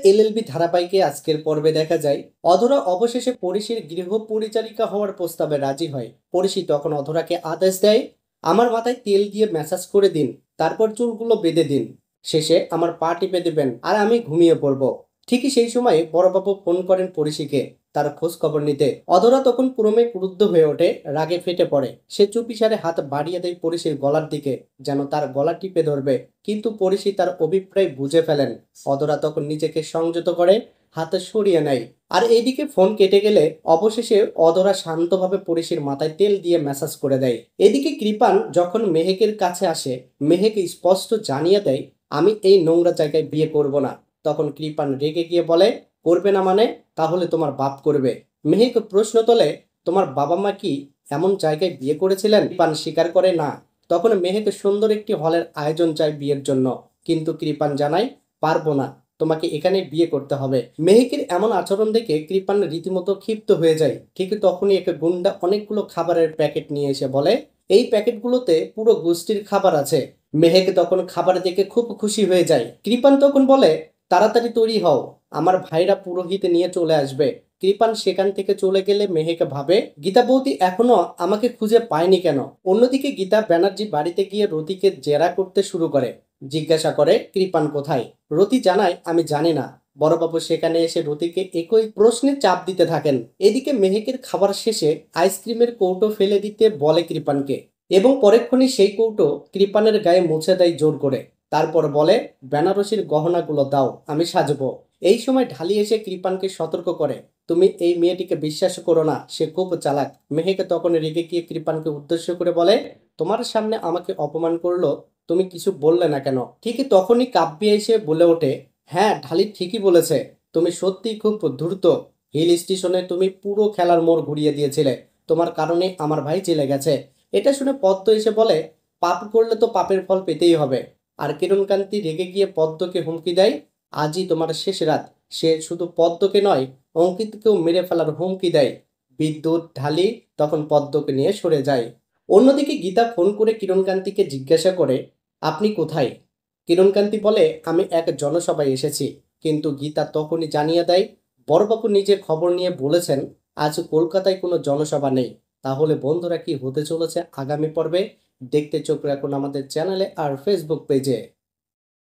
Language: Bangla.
এলএলবি ধারাবাহিকে আজকের পর্বে দেখা যায় অধরা অবশেষে পরিশীর গৃহ পরিচারিকা হওয়ার প্রস্তাবে রাজি হয়। পরিশী তখন অধরাকে আদেশ দেয়, আমার মাথায় তেল দিয়ে ম্যাসাজ করে দিন, তারপর চুলগুলো বেঁধে দিন, শেষে আমার পা টিপে দেবেন আর আমি ঘুমিয়ে পড়ব। ঠিকই সেই সময় বড়বাবু ফোন করেন পরিশীকে তার খোঁজ খবর নিতে। অধরা তখন ক্রমে ক্রুদ্ধ হয়ে ওঠে, রাগে ফেটে পড়ে। সে চুপিসারে হাত বাড়িয়ে দেয় পরিশীর গলার দিকে, যেন তার গলা টিপে ধরবে, কিন্তু পরিশী তার অভিপ্রায় বুঝে ফেলেন। অধরা তখন নিজেকে সংযত করে হাতে সরিয়ে নেয়। আর এইদিকে ফোন কেটে গেলে অবশেষে অধরা শান্তভাবে পরিশীর মাথায় তেল দিয়ে ম্যাসাজ করে দেয়। এদিকে কৃপান যখন মেহেকের কাছে আসে, মেহেক স্পষ্ট জানিয়ে দেয়, আমি এই নোংরা জায়গায় বিয়ে করব না। তখন কৃপান রেগে গিয়ে বলে, করবে না মানে? তাহলে তোমার বাপ করবে। মেহেক প্রশ্ন তোলে, তোমার বাবা মা কি এমন জায়গায় বিয়ে করেছিলেন? কৃপান স্বীকার করে না। তখন মেহেক সুন্দর একটি হলের আয়োজন চায় বিয়ের জন্য, কিন্তু কৃপান জানায়, পারবো না, তোমাকে এখানে বিয়ে করতে হবে। মেহেকের এমন আচরণ দেখে কৃপান রীতিমতো ক্ষিপ্ত হয়ে যায়। ঠিক তখনই এক গুন্ডা অনেকগুলো খাবারের প্যাকেট নিয়ে এসে বলে, এই প্যাকেটগুলোতে পুরো গোষ্ঠীর খাবার আছে। মেহেক তখন খাবার দেখে খুব খুশি হয়ে যায়। কৃপান তখন বলে, তাড়াতাড়ি তৈরি হও, আমার ভাইরা পুরোহিত নিয়ে চলে আসবে। কৃপান সেখান থেকে চলে গেলে মেহেক ভাবে, গীতা বৌদি এখনো আমাকে খুঁজে পায়নি কেন। অন্যদিকে গীতা ব্যানার্জি বাড়িতে গিয়ে রতিকে জেরা করতে শুরু করে। জিজ্ঞাসা করে, কৃপান কোথায়? রতি জানায়, আমি জানি না। বড়বাবু সেখানে এসে রতিকে একই প্রশ্নে চাপ দিতে থাকেন। এদিকে মেহেকের খাবার শেষে আইসক্রিমের কৌটো ফেলে দিতে বলে কৃপানকে, এবং পরেক্ষণে সেই কৌটো কৃপানের গায়ে মুছে দেয় জোর করে। তারপর বলে, বেনারসির গহনাগুলো দাও, আমি সাজবো। এই সময় ঢালি এসে কৃপানকে সতর্ক করে, তুমি এই মেয়েটিকে বিশ্বাস করো না, সে খুব চালাক। মেহেকে তখন রেগে গিয়ে কৃপানকে উদ্দেশ্য করে বলে, তোমার সামনে আমাকে অপমান করলো, তুমি কিছু বললে না কেন? ঠিকই তখনই কাব্যি এসে বলে ওঠে, হ্যাঁ ঢালি ঠিকই বলেছে, তুমি সত্যিই খুব ধূর্ত। হিল স্টেশনে তুমি পুরো খেলার মোড় ঘুরিয়ে দিয়েছিলে, তোমার কারণে আমার ভাই জেলে গেছে। এটা শুনে পদ্ম এসে বলে, পাপ করলে তো পাপের ফল পেতেই হবে। আর কিরণকান্তি রেগে গিয়ে পদ্মকে হুমকি দেয়, আজই তোমার শেষ রাত। সে শুধু পদ্মকে নয়, অঙ্কিতকেও মেরে ফেলার হুমকি দেয়। বিদ্যুৎ ঢালি তখন পদ্মকে নিয়ে সরে যায়। অন্যদিকে গীতা ফোন করে কিরণকান্তিকে জিজ্ঞাসা করে, আপনি কোথায়? কিরণকান্তি বলে, আমি এক জনসভায় এসেছি। কিন্তু গীতা তখনই জানিয়ে দেয়, বড়বাবু নিজে খবর নিয়ে বলেছেন আজ কলকাতায় কোনো জনসভা নেই। তাহলে বন্ধুরা, কি হতে চলেছে আগামী পর্বে? দেখতে চোখ রাখুন আমাদের চ্যানেলে আর ফেসবুক পেজে।